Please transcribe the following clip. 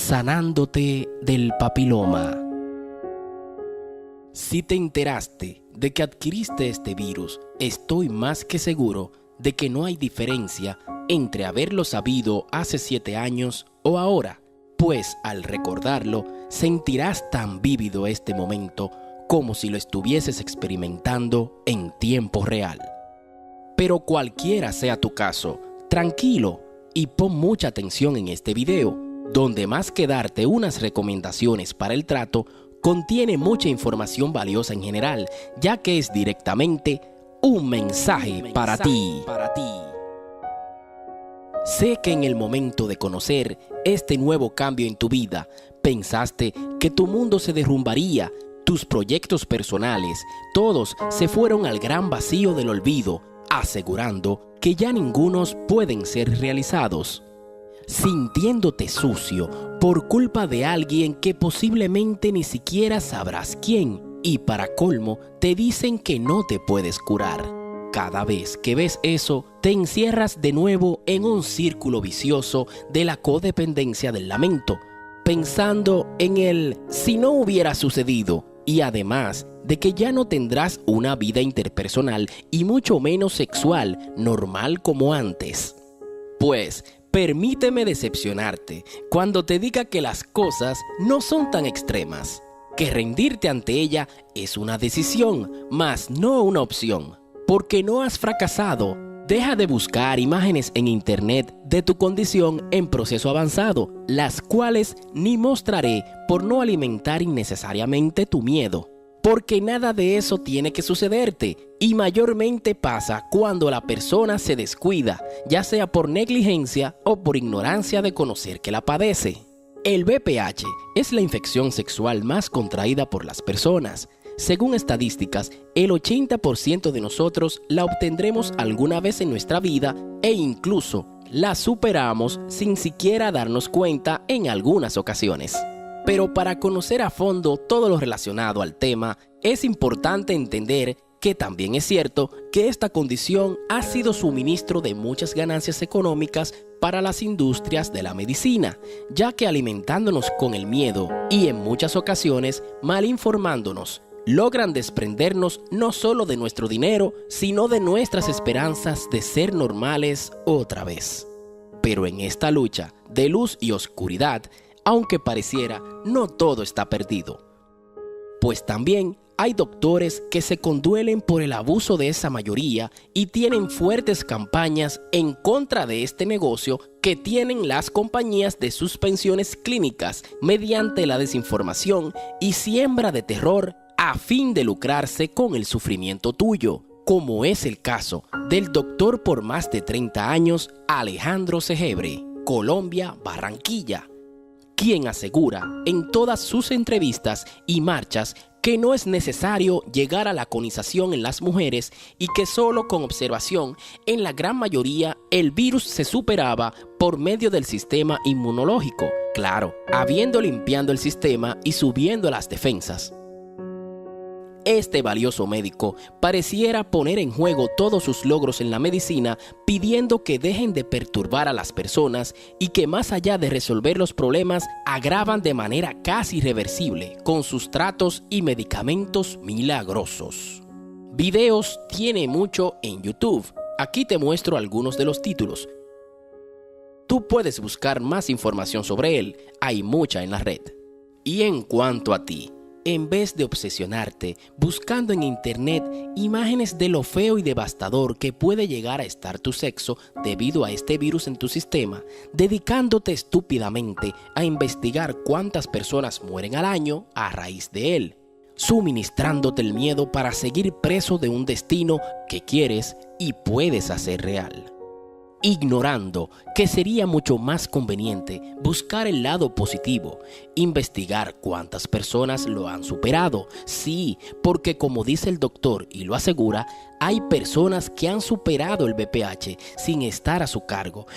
sanándote del papiloma. Si te enteraste de que adquiriste este virus, estoy más que seguro de que no hay diferencia entre haberlo sabido hace 7 años o ahora, pues al recordarlo sentirás tan vívido este momento como si lo estuvieses experimentando en tiempo real. Pero cualquiera sea tu caso, tranquilo y pon mucha atención en este video, donde más que darte unas recomendaciones para el trato, contiene mucha información valiosa en general, ya que es directamente un mensaje para ti. Sé que en el momento de conocer este nuevo cambio en tu vida, pensaste que tu mundo se derrumbaría, tus proyectos personales, todos se fueron al gran vacío del olvido, asegurando que ya ningunos pueden ser realizados. Sintiéndote sucio por culpa de alguien que posiblemente ni siquiera sabrás quién, y para colmo te dicen que no te puedes curar. Cada vez que ves eso, te encierras de nuevo en un círculo vicioso de la codependencia del lamento, pensando en el si no hubiera sucedido, y además de que ya no tendrás una vida interpersonal y mucho menos sexual normal como antes. Pues permíteme decepcionarte cuando te diga que las cosas no son tan extremas, que rendirte ante ella es una decisión, mas no una opción. Porque no has fracasado, deja de buscar imágenes en internet de tu condición en proceso avanzado, las cuales ni mostraré por no alimentar innecesariamente tu miedo. Porque nada de eso tiene que sucederte, y mayormente pasa cuando la persona se descuida, ya sea por negligencia o por ignorancia de conocer que la padece. El VPH es la infección sexual más contraída por las personas. Según estadísticas, el 80% de nosotros la obtendremos alguna vez en nuestra vida e incluso la superamos sin siquiera darnos cuenta en algunas ocasiones. Pero para conocer a fondo todo lo relacionado al tema, es importante entender que también es cierto que esta condición ha sido suministro de muchas ganancias económicas para las industrias de la medicina, ya que alimentándonos con el miedo y en muchas ocasiones mal informándonos, logran desprendernos no solo de nuestro dinero, sino de nuestras esperanzas de ser normales otra vez. Pero en esta lucha de luz y oscuridad, aunque pareciera, no todo está perdido. Pues también hay doctores que se conduelen por el abuso de esa mayoría y tienen fuertes campañas en contra de este negocio que tienen las compañías de suspensiones clínicas mediante la desinformación y siembra de terror a fin de lucrarse con el sufrimiento tuyo, como es el caso del doctor por más de 30 años Alejandro Segebre, Colombia, Barranquilla, quien asegura en todas sus entrevistas y marchas que no es necesario llegar a la conización en las mujeres y que solo con observación, en la gran mayoría, el virus se superaba por medio del sistema inmunológico, claro, habiendo limpiado el sistema y subiendo las defensas. Este valioso médico pareciera poner en juego todos sus logros en la medicina, pidiendo que dejen de perturbar a las personas y que más allá de resolver los problemas, agravan de manera casi irreversible con sus tratos y medicamentos milagrosos. Videos tiene mucho en YouTube. Aquí te muestro algunos de los títulos. Tú puedes buscar más información sobre él, hay mucha en la red. Y en cuanto a ti, en vez de obsesionarte buscando en internet imágenes de lo feo y devastador que puede llegar a estar tu sexo debido a este virus en tu sistema, dedicándote estúpidamente a investigar cuántas personas mueren al año a raíz de él, suministrándote el miedo para seguir preso de un destino que quieres y puedes hacer real. Ignorando que sería mucho más conveniente buscar el lado positivo, investigar cuántas personas lo han superado. Sí, porque como dice el doctor y lo asegura, hay personas que han superado el VPH sin estar a su cargo